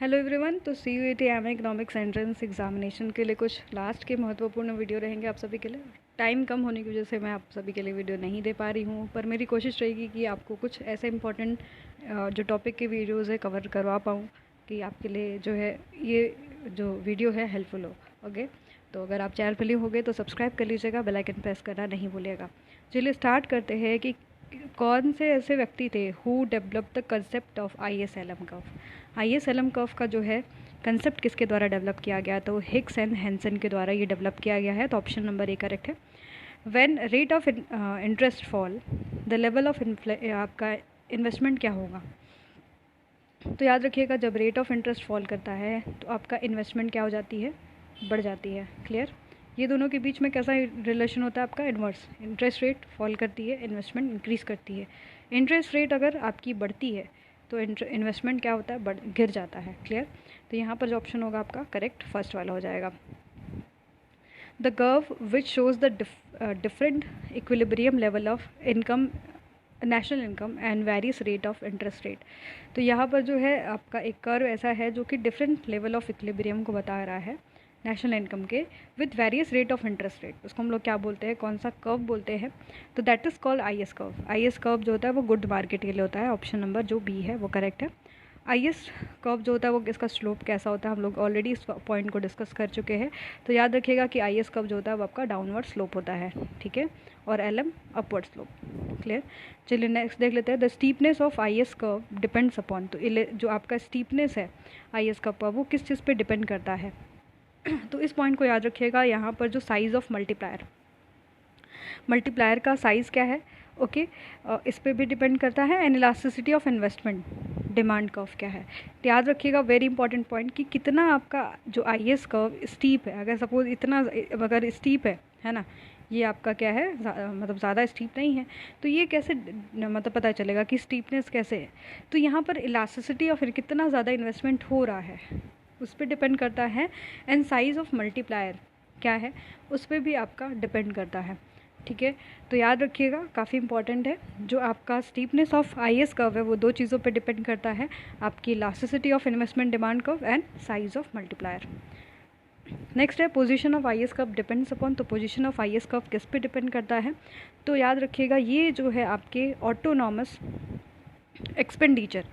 Hello everyone. तो CUET M economics entrance examination के लिए कुछ लास्ट के महत्वपूर्ण वीडियो रहेंगे आप सभी के लिए। टाइम कम होने की वजह से मैं आप सभी के लिए वीडियो नहीं दे पा रही हूँ, पर मेरी कोशिश रहेगी कि आपको कुछ ऐसे इंपॉर्टेंट जो टॉपिक के वीडियोज़ है कवर करवा पाऊँ कि आपके लिए जो है ये जो वीडियो है हेल्पफुल हो। ओके, तो अगर आप चैनल पर न्यू हो गए तो सब्सक्राइब कर लीजिएगा, बेल आइकन प्रेस करना नहीं भूलिएगा। चलिए स्टार्ट करते हैं कि कौन से ऐसे व्यक्ति थे who develop the concept of ISLM curve. ISLM curve का जो है कंसेप्ट किसके द्वारा डेवलप किया गया, तो हिग्स एंड हैंसन के द्वारा ये डेवलप किया गया है। तो ऑप्शन नंबर ए करेक्ट है। When rate of interest fall the level of आपका इन्वेस्टमेंट क्या होगा। तो याद रखिएगा, जब रेट ऑफ इंटरेस्ट फॉल करता है तो आपका इन्वेस्टमेंट क्या हो जाती है, बढ़ जाती है। क्लियर। ये दोनों के बीच में कैसा रिलेशन होता है आपका, इन्वर्स। इंटरेस्ट रेट फॉल करती है, इन्वेस्टमेंट इंक्रीज़ करती है। इंटरेस्ट रेट अगर आपकी बढ़ती है तो इन्वेस्टमेंट क्या होता है, गिर जाता है। क्लियर। तो यहाँ पर जो ऑप्शन होगा आपका करेक्ट फर्स्ट वाला हो जाएगा। The curve which shows the different equilibrium level of income, national income and various rate of interest rate. तो यहाँ पर जो है आपका एक कर्व ऐसा है जो कि डिफरेंट लेवल ऑफ इक्विलिब्रियम को बता रहा है नेशनल इनकम के with various rate of interest rate. उसको हम लोग क्या बोलते हैं, कौन सा कर्व बोलते हैं, तो that is called IS curve. IS curve जो होता है वो गुड मार्केट के लिए होता है। ऑप्शन नंबर जो बी है वो करेक्ट है। IS कर्व जो होता है वो इसका स्लोप कैसा होता है, हम लोग ऑलरेडी इस पॉइंट को डिस्कस कर चुके हैं। तो याद रखिएगा कि IS कर्व जो होता है वो आपका डाउनवर्ड स्लोप होता है, ठीक है, और LM अपवर्ड स्लोप। क्लियर। चलिए नेक्स्ट देख लेते हैं। The steepness of IS curve depends upon, तो जो आपका स्टीपनेस है IS कर्व का वो किस चीज़ पे डिपेंड करता है। तो इस पॉइंट को याद रखिएगा, यहाँ पर जो साइज़ ऑफ मल्टीप्लायर का साइज़ क्या है, ओके, इस पे भी डिपेंड करता है। And elasticity of investment demand curve क्या है। तो याद रखिएगा वेरी इंपॉर्टेंट पॉइंट कि कितना आपका जो IS कर्व स्टीप है, अगर सपोज इतना अगर स्टीप है ना, ये आपका क्या है मतलब ज़्यादा स्टीप नहीं है, तो ये कैसे मतलब पता चलेगा कि स्टीपनेस कैसे है। तो यहाँ पर इलास्टिसिटी और फिर कितना ज़्यादा इन्वेस्टमेंट हो रहा है उस पर डिपेंड करता है। एंड साइज़ ऑफ मल्टीप्लायर क्या है उस पर भी आपका डिपेंड करता है, ठीक है। तो याद रखिएगा काफ़ी इंपॉर्टेंट है। जो आपका स्टीपनेस ऑफ IS कर्व है वो दो चीज़ों पे डिपेंड करता है, आपकी elasticity of investment demand curve and size of multiplier. Next है position of IS curve depends upon. तो पोजीशन ऑफ IS कर्व किस पे डिपेंड करता है, तो याद रखिएगा ये जो है आपके ऑटोनॉमस एक्सपेंडिचर,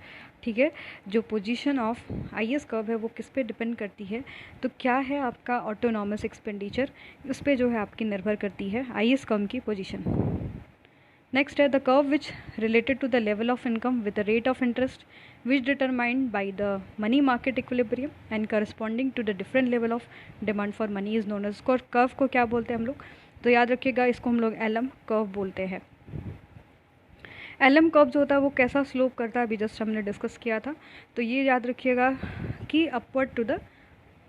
ठीक है। जो पोजीशन ऑफ IS कर्व है वो किस पे डिपेंड करती है, तो क्या है आपका ऑटोनॉमस एक्सपेंडिचर, उस पे जो है आपकी निर्भर करती है IS कर्व की पोजीशन। नेक्स्ट है the curve which related to the level of income with the rate of interest which determined by the money market equilibrium and corresponding to the different level of demand for money is known as. Curve को क्या बोलते हैं हम लोग, तो याद रखिएगा इसको हम लोग LM कर्व बोलते हैं। LM कर्व जो होता है वो कैसा स्लोप करता है, अभी जस्ट हमने डिस्कस किया था। तो ये याद रखिएगा कि अपवर्ड टू द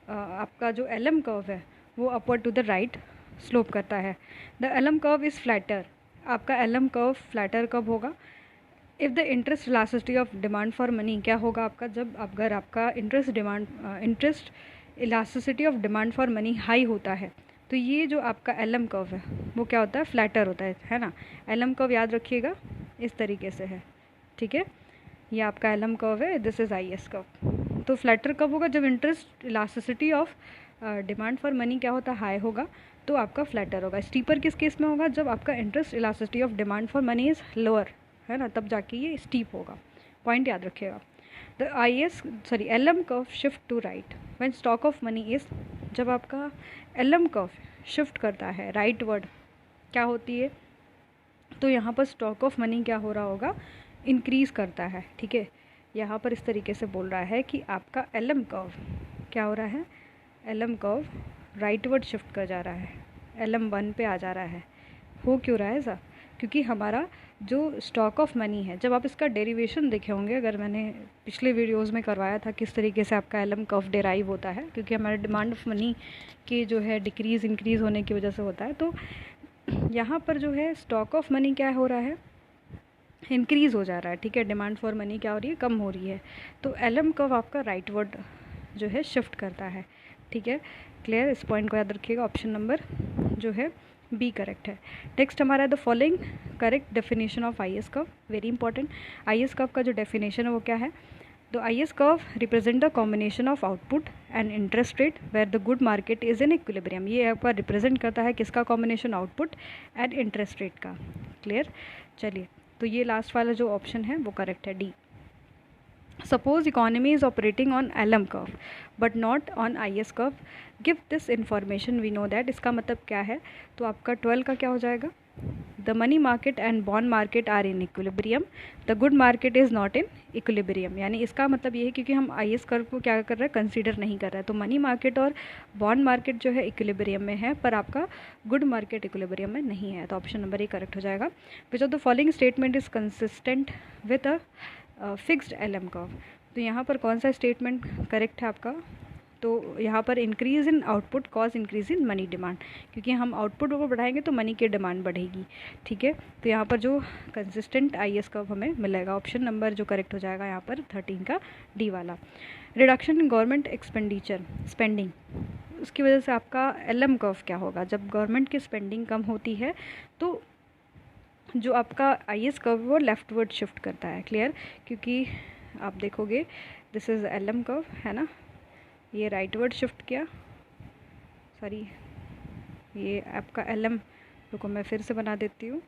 आपका जो LM कर्व है वो upward to the right slope करता है। The LM curve is flatter. आपका LM कर्व फ्लैटर कब होगा, if the interest elasticity of demand for money क्या होगा आपका, जब अगर आपका interest elasticity of demand for money high होता है तो ये जो आपका LM कर्व है वो क्या होता है, फ्लैटर होता है ना। LM कर्व याद रखिएगा इस तरीके से है, ठीक है। ये आपका LM कर्व है, दिस इज़ IS कर्व। तो फ्लैटर कब होगा, जब interest elasticity of demand for money क्या होता है, हाई होगा, तो आपका फ्लैटर होगा। स्टीपर किस केस में होगा, जब आपका interest elasticity of demand for money is lower, है ना, तब जाके ये स्टीप होगा। पॉइंट याद रखिएगा। The LM curve shift to right when stock of money is, जब आपका LM कर्व शिफ्ट करता है राइट वर्ड क्या होती है, तो यहाँ पर स्टॉक ऑफ मनी क्या हो रहा होगा, इंक्रीज़ करता है, ठीक है। यहाँ पर इस तरीके से बोल रहा है कि आपका LM कर्व क्या हो रहा है, LM curve right word shift कर जा रहा है, LM1 पे आ जा रहा है। हो क्यों रहा है ऐसा, क्योंकि हमारा जो स्टॉक ऑफ मनी है, जब आप इसका डेरिवेशन देखे होंगे, अगर मैंने पिछले वीडियोस में करवाया था किस तरीके से आपका LM कर्व डेराइव होता है, क्योंकि हमारा डिमांड ऑफ मनी के जो है डिक्रीज़ इंक्रीज़ होने की वजह से होता है। तो यहाँ पर जो है स्टॉक ऑफ मनी क्या हो रहा है, इंक्रीज़ हो जा रहा है, ठीक है। डिमांड फॉर मनी क्या हो रही है, कम हो रही है। तो LM कर्व आपका राइट वर्ड जो है शिफ्ट करता है, ठीक है। क्लियर। इस पॉइंट को याद रखिएगा। ऑप्शन नंबर जो है बी करेक्ट है। नेक्स्ट हमारा the following correct definition of IS curve, very important. IS curve का जो डेफिनेशन है वो क्या है, तो I S curve represent the combination of output and interest rate where the good market is in equilibrium. ये आपका रिप्रेजेंट करता है किसका combination, output and interest rate का। क्लियर। चलिए, तो ये लास्ट वाला जो ऑप्शन है वो करेक्ट है, D. Suppose economy is operating on LM curve but not on IS curve, give this information we know that. इसका मतलब क्या है, तो आपका 12 का क्या हो जाएगा, the money market and bond market are in equilibrium, the good market is not in equilibrium. यानी इसका मतलब ये है क्योंकि हम IS कर्व को क्या कर रहे हैं, कंसीडर नहीं कर रहे हैं, तो मनी मार्केट और बॉन्ड मार्केट जो है इक्विलिब्रियम में है पर आपका गुड मार्केट इक्विलिब्रियम में नहीं है। तो ऑप्शन नंबर ए करेक्ट हो जाएगा। विच of the following statement is consistent with a fixed LM curve. तो यहाँ पर कौन सा स्टेटमेंट करेक्ट है आपका, तो यहाँ पर increase in output cause increase in money demand, क्योंकि हम आउटपुट को बढ़ाएंगे तो मनी की डिमांड बढ़ेगी। ठीक है, तो यहाँ पर जो कंसिस्टेंट IS कर्व हमें मिलेगा, ऑप्शन नंबर जो करेक्ट हो जाएगा यहाँ पर 13 का डी वाला। Reduction in government expenditure spending, उसकी वजह से आपका LM कर्व क्या होगा, जब गवर्नमेंट की स्पेंडिंग कम होती है तो जो आपका IS कर्व वो लेफ्टवर्ड शिफ्ट करता है। क्लियर, क्योंकि आप देखोगे दिस इज़ LM कर्व है ना, ये राइटवर्ड शिफ्ट किया, सॉरी ये आपका LM, रुको मैं फिर से बना देती हूँ,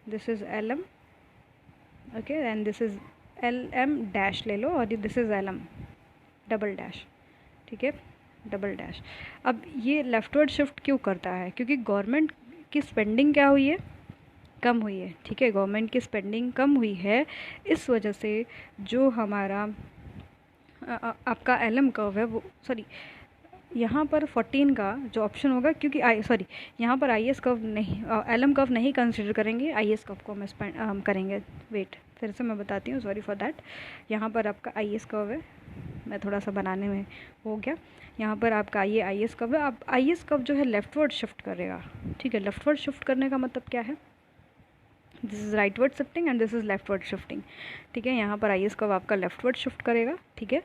this is LM okay and this is LM dash ले लो, और this is LM double dash. ठीक है, डबल डैश। अब ये लेफ्टवर्ड शिफ्ट क्यों करता है, क्योंकि गवर्नमेंट की स्पेंडिंग क्या हुई है, कम हुई है। ठीक है, गवर्नमेंट की स्पेंडिंग कम हुई है, इस वजह से जो हमारा आपका LM कर्व है वो, सॉरी यहाँ पर 14 का जो ऑप्शन होगा, क्योंकि यहाँ पर IS कर्व नहीं, LM कर्व नहीं कंसिडर करेंगे, IS कर्व को हम करेंगे। वेट, फिर से मैं बताती हूँ, सॉरी फॉर दैट। यहाँ पर आपका IS कर्व है, मैं थोड़ा सा बनाने में हो गया, यहाँ पर आपका ये IS कर्व है। अब IS कर्व जो है लेफ्टवर्ड शिफ्ट करेगा। ठीक है, लेफ्टवर्ड शिफ्ट करने का मतलब क्या है, this is rightward shifting and this is leftward shifting. ठीक है, यहाँ पर IS कर्व आपका लेफ्टवर्ड शिफ्ट करेगा। ठीक है,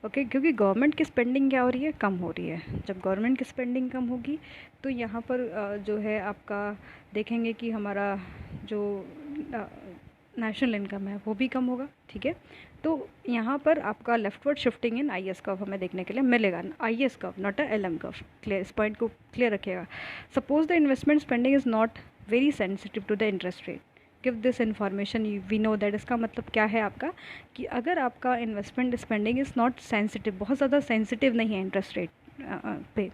ओके, क्योंकि गवर्नमेंट की स्पेंडिंग क्या हो रही है, कम हो रही है। जब गवर्नमेंट की स्पेंडिंग कम होगी तो यहाँ पर जो है आपका देखेंगे कि हमारा जो नेशनल इनकम है वो भी कम होगा। ठीक है, तो यहाँ पर आपका leftward shifting in IS curve हमें देखने के लिए मिलेगा, IS curve not a LM curve. Clear, इस पॉइंट को क्लियर रखिएगा। Suppose the investment spending is not very sensitive to the interest rate, give this information we know that. इसका मतलब क्या है आपका, कि अगर आपका investment spending is not sensitive, बहुत ज़्यादा सेंसिटिव नहीं है इंटरेस्ट रेट पे,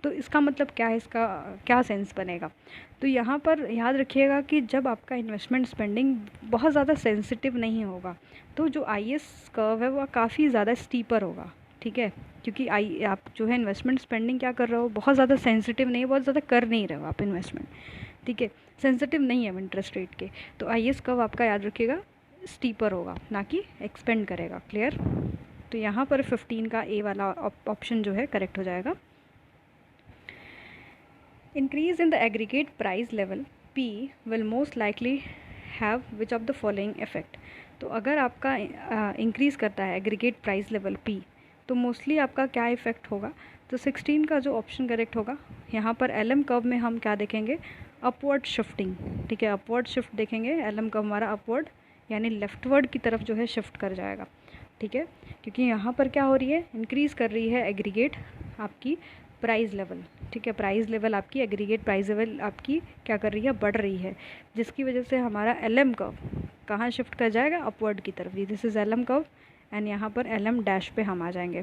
तो इसका मतलब क्या है, इसका क्या सेंस बनेगा। तो यहाँ पर याद रखिएगा कि जब आपका इन्वेस्टमेंट स्पेंडिंग बहुत ज़्यादा सेंसिटिव नहीं होगा तो जो IS कर्व है वह काफ़ी ज़्यादा स्टीपर होगा। ठीक है, क्योंकि आप जो है इन्वेस्टमेंट स्पेंडिंग क्या कर रहे हो, बहुत ज़्यादा सेंसिटिव नहीं, बहुत ज़्यादा कर नहीं रहे हो आप इन्वेस्टमेंट। ठीक है, सेंसिटिव नहीं है इंटरेस्ट रेट के, तो IS कर्व आपका याद रखिएगा स्टीपर होगा, ना कि एक्सपेंड करेगा। क्लियर, तो यहाँ पर 15 का ए वाला ऑप्शन जो है करेक्ट हो जाएगा। Increase in the aggregate price level P will most likely have which of the following effect। तो अगर आपका इंक्रीज़ करता है एग्रीगेट प्राइस लेवल P, तो मोस्टली आपका क्या इफ़ेक्ट होगा, तो 16 का जो ऑप्शन करेक्ट होगा। यहाँ पर LM कर्व में हम क्या देखेंगे, अपवर्ड शिफ्टिंग। ठीक है, अपवर्ड शिफ्ट देखेंगे, LM कर्व हमारा अपवर्ड यानी लेफ्टवर्ड की तरफ जो है शिफ्ट कर जाएगा। ठीक है, क्योंकि यहाँ पर क्या हो रही है, इंक्रीज़ कर रही है एग्रीगेट आपकी प्राइस लेवल। ठीक है, प्राइस लेवल आपकी, एग्रीगेट प्राइस लेवल आपकी क्या कर रही है, बढ़ रही है, जिसकी वजह से हमारा LM कर्व कहाँ शिफ्ट कर जाएगा, अपवर्ड की तरफ। This is LM curve and यहाँ पर LM डैश पे हम आ जाएंगे।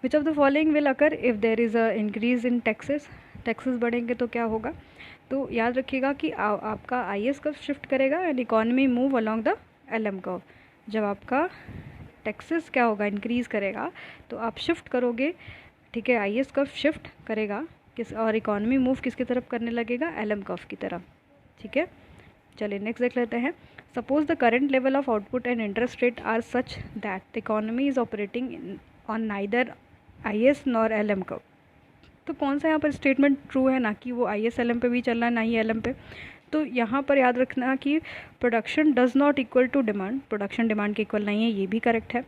Which of the following will occur if there is a increase in taxes. Taxes बढ़ेंगे तो क्या होगा, तो याद रखिएगा कि आपका IS कर्व शिफ्ट करेगा and economy move along the LM curve. जब आपका टैक्सेस क्या होगा, इंक्रीज़ करेगा, तो आप शिफ्ट करोगे। ठीक है, IS कर्व शिफ्ट करेगा किस, और इकॉनमी मूव किसकी तरफ करने लगेगा, LM कर्व की तरफ। ठीक है, चलिए नेक्स्ट देख लेते हैं। Suppose the current level of output and interest rate are such that the economy is operating on neither IS nor LM curve. तो कौन सा यहाँ पर स्टेटमेंट ट्रू है, ना कि वो IS LM पे भी चल रहा है, ना ही LM पे। तो यहाँ पर याद रखना कि production does not equal to demand, production demand के इक्वल नहीं है, ये भी करेक्ट है।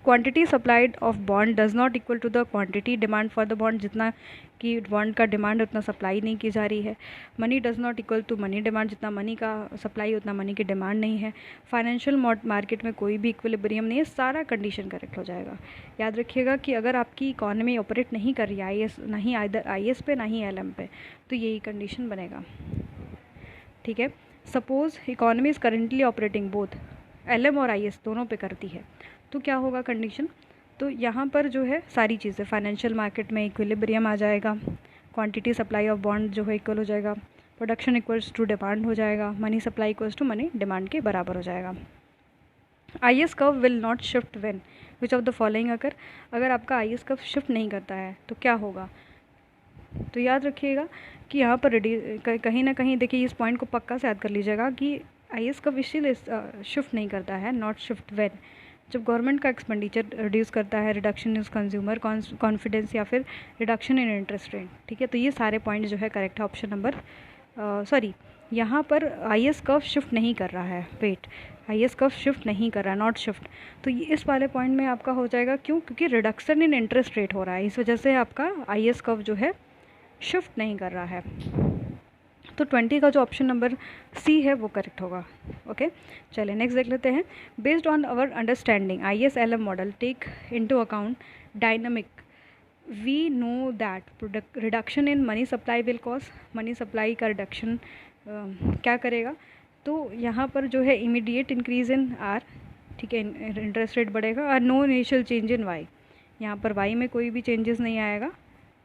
Quantity supplied of bond does not equal to the quantity demand for the bond, जितना कि बॉन्ड का डिमांड उतना सप्लाई नहीं की जा रही है। Money does not equal to money demand, जितना मनी का सप्लाई उतना मनी की डिमांड नहीं है। फाइनेंशियल मार्केट में कोई भी इक्विलिब्रियम नहीं है। सारा कंडीशन करेक्ट हो जाएगा। याद रखिएगा कि अगर आपकी इकोनॉमी ऑपरेट नहीं कर रही है IS, नहीं इधर IS पे ना ही LM पे, तो यही कंडीशन बनेगा। ठीक है, suppose economy is currently operating both LM और IS दोनों पे करती है, तो क्या होगा कंडीशन? तो यहाँ पर जो है सारी चीज़ें फाइनेंशियल मार्केट में इक्विलिब्रियम आ जाएगा, क्वांटिटी सप्लाई ऑफ बॉन्ड जो है इक्वल हो जाएगा, प्रोडक्शन इक्वल्स टू डिमांड हो जाएगा, money supply equals to money demand के बराबर हो जाएगा। IS curve will not shift when which of the following अगर आपका IS कर्व शिफ्ट नहीं करता है तो क्या होगा? तो याद रखिएगा कि यहाँ पर कहीं ना कहीं देखिए, इस पॉइंट को पक्का से याद कर लीजिएगा कि IS कर्व इसीलिए शिफ्ट नहीं करता है, नॉट शिफ्ट व्हेन, जब गवर्नमेंट का एक्सपेंडिचर रिड्यूस करता है, रिडक्शन इन कंज्यूमर कॉन्फिडेंस या फिर रिडक्शन इन इंटरेस्ट रेट। ठीक है, तो ये सारे पॉइंट जो है करेक्ट है। ऑप्शन नंबर सॉरी, यहाँ पर IS कर्व शिफ्ट नहीं कर रहा है, वेट, IS कर्व शिफ्ट नहीं कर रहा है, नॉट शिफ्ट, तो ये इस वाले पॉइंट में आपका हो जाएगा। क्यों? क्योंकि रिडक्शन इन इंटरेस्ट रेट हो रहा है, इस वजह से आपका IS कर्व जो है शिफ्ट नहीं कर रहा है। तो 20 का जो ऑप्शन नंबर C है वो करेक्ट होगा। ओके, चलिए नेक्स्ट देख लेते हैं। Based on our understanding IS LM model take into account dynamic, we know that reduction in money supply will cause, money supply का रिडक्शन क्या करेगा? तो यहाँ पर जो है इमीडिएट इंक्रीज इन R, ठीक है, इंटरेस्ट रेट बढ़ेगा, और no initial change in Y, यहाँ पर Y में कोई भी चेंजेस नहीं आएगा।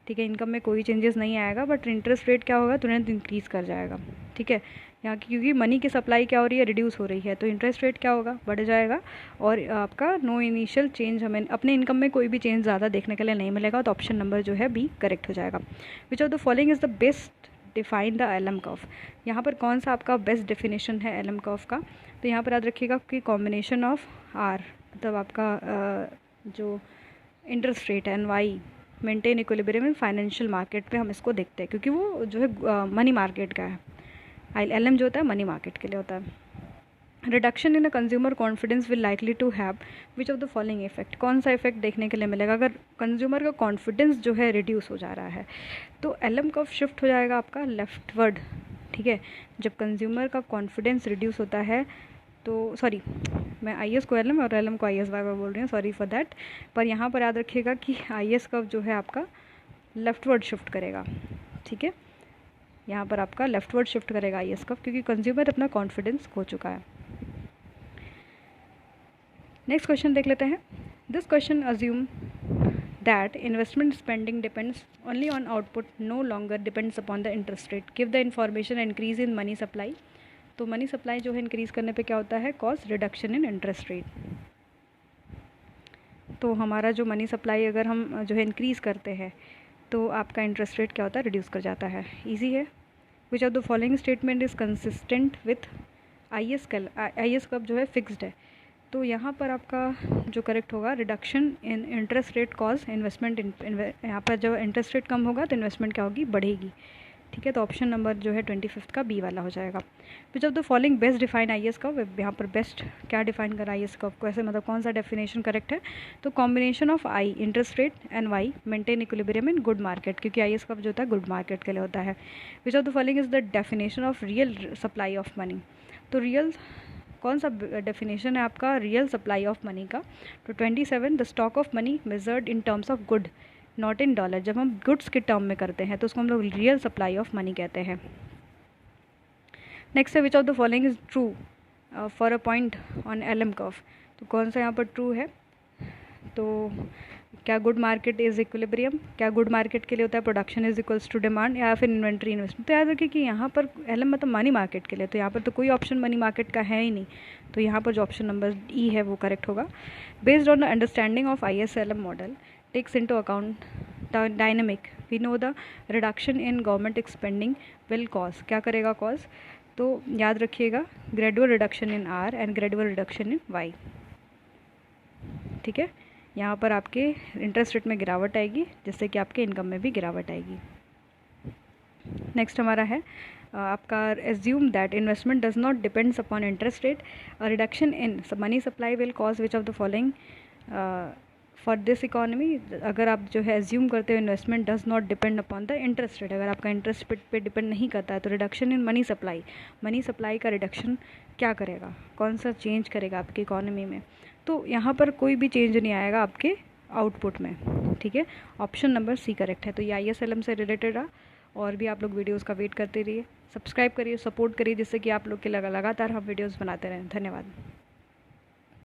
ठीक है, इनकम में कोई चेंजेस नहीं आएगा, बट इंटरेस्ट रेट क्या होगा? तुरंत इंक्रीज़ कर जाएगा। ठीक है, यहाँ की क्योंकि मनी की सप्लाई क्या हो रही है? रिड्यूस हो रही है, तो इंटरेस्ट रेट क्या होगा? बढ़ जाएगा, और आपका नो इनिशियल चेंज, हमें अपने इनकम में कोई भी चेंज ज़्यादा देखने के लिए नहीं मिलेगा। तो ऑप्शन नंबर जो है B करेक्ट हो जाएगा। विच of the following is the best define the LM curve, यहाँ पर कौन सा आपका बेस्ट डेफिनेशन है LM कर्व का? तो यहाँ पर याद रखिएगा कि कॉम्बिनेशन ऑफ R, मतलब आपका जो इंटरेस्ट रेट है NY maintain equilibrium in financial market पे हम इसको देखते हैं, क्योंकि वो जो है मनी मार्केट का है। LM जो होता है मनी मार्केट के लिए होता है। Reduction in a consumer confidence will likely to have which of the following effect, कौन सा इफेक्ट देखने के लिए मिलेगा अगर कंज्यूमर का कॉन्फिडेंस जो है रिड्यूस हो जा रहा है? तो LM कब शिफ्ट हो जाएगा आपका लेफ्टवर्ड। ठीक है, जब कंज्यूमर का कॉन्फिडेंस रिड्यूस होता है तो सॉरी, मैं IS को LM और LM को IS बार बार बोल रही हूँ, सॉरी फॉर दैट। पर यहाँ पर याद रखिएगा कि IS कर्व जो है आपका लेफ्टवर्ड शिफ्ट करेगा। ठीक है, यहाँ पर आपका लेफ्टवर्ड शिफ्ट करेगा IS कर्व, क्योंकि कंज्यूमर अपना कॉन्फिडेंस खो चुका है। नेक्स्ट क्वेश्चन देख लेते हैं। This question assume that investment spending depends only on output, no longer depends upon the interest rate, give the information increase in money supply. तो मनी सप्लाई जो है इंक्रीज़ करने पे क्या होता है? Cause reduction in interest rate. तो हमारा जो मनी सप्लाई अगर हम जो है इंक्रीज़ करते हैं तो आपका इंटरेस्ट रेट क्या होता है? रिड्यूस कर जाता है। इजी है। Which of the following statement is consistent with IS curve जो है फिक्स्ड है, तो यहाँ पर आपका जो करेक्ट होगा reduction in interest rate cause investment, यहाँ पर जब इंटरेस्ट रेट कम होगा तो इन्वेस्टमेंट क्या होगी? बढ़ेगी। ठीक है, तो ऑप्शन नंबर जो है 25 का B वाला हो जाएगा। विच of the following best define IS curve, यहाँ पर बेस्ट क्या डिफाइन करा IS कर्व को, ऐसे मतलब कौन सा डेफिनेशन करेक्ट है? तो combination of I interest rate and Y maintain equilibrium in good market, क्योंकि IS कर्व जो होता है गुड मार्केट के लिए होता है। Which of the following is the definition of real supply of money, तो रियल कौन सा डेफिनेशन है आपका रियल सप्लाई ऑफ मनी का? तो 27 the stock of money measured in terms of good not in dollar, जब हम गुड्स के टर्म में करते हैं तो उसको हम लोग रियल सप्लाई ऑफ मनी कहते हैं। नेक्स्ट है which of the following is true for a point on LM curve, तो कौन सा यहाँ पर ट्रू है? तो क्या गुड मार्केट इज इक्विलिब्रियम, क्या गुड मार्केट के लिए होता है production is equals to demand, या फिर इन्वेंट्री इन्वेस्टमेंट? तो याद रखिए कि यहाँ पर LM मतलब मनी मार्केट के लिए, तो यहाँ पर तो कोई ऑप्शन मनी मार्केट का है ही नहीं, तो यहाँ पर जो ऑप्शन नंबर E है वो करेक्ट होगा। Based on the understanding of IS LM model takes into account the dynamic, we know the reduction in government spending will cause, क्या करेगा cause? तो याद रखिएगा gradual reduction in R and gradual reduction in Y। ठीक है, यहाँ पर आपके इंटरेस्ट रेट में गिरावट आएगी, जिससे कि आपके इनकम में भी गिरावट आएगी। नेक्स्ट हमारा है आपका assume that investment does not depends upon interest rate, a reduction in money supply will cause which of the following for this economy, अगर आप जो है एज्यूम करते हो investment does not depend upon the interest rate, अगर आपका interest पे depend नहीं करता है तो रिडक्शन इन मनी सप्लाई का रिडक्शन क्या करेगा, कौन सा चेंज करेगा आपकी इकोनॉमी में? तो यहाँ पर कोई भी चेंज नहीं आएगा आपके आउटपुट में, ठीक है। ऑप्शन नंबर सी करेक्ट है। तो ये ISLM से रिलेटेड रहा, और भी आप लोग वीडियोस का वेट करते रहिए, सब्सक्राइब करिए, सपोर्ट करिए, जिससे कि आप लोग के लगातार हम वीडियोस बनाते रहें। धन्यवाद।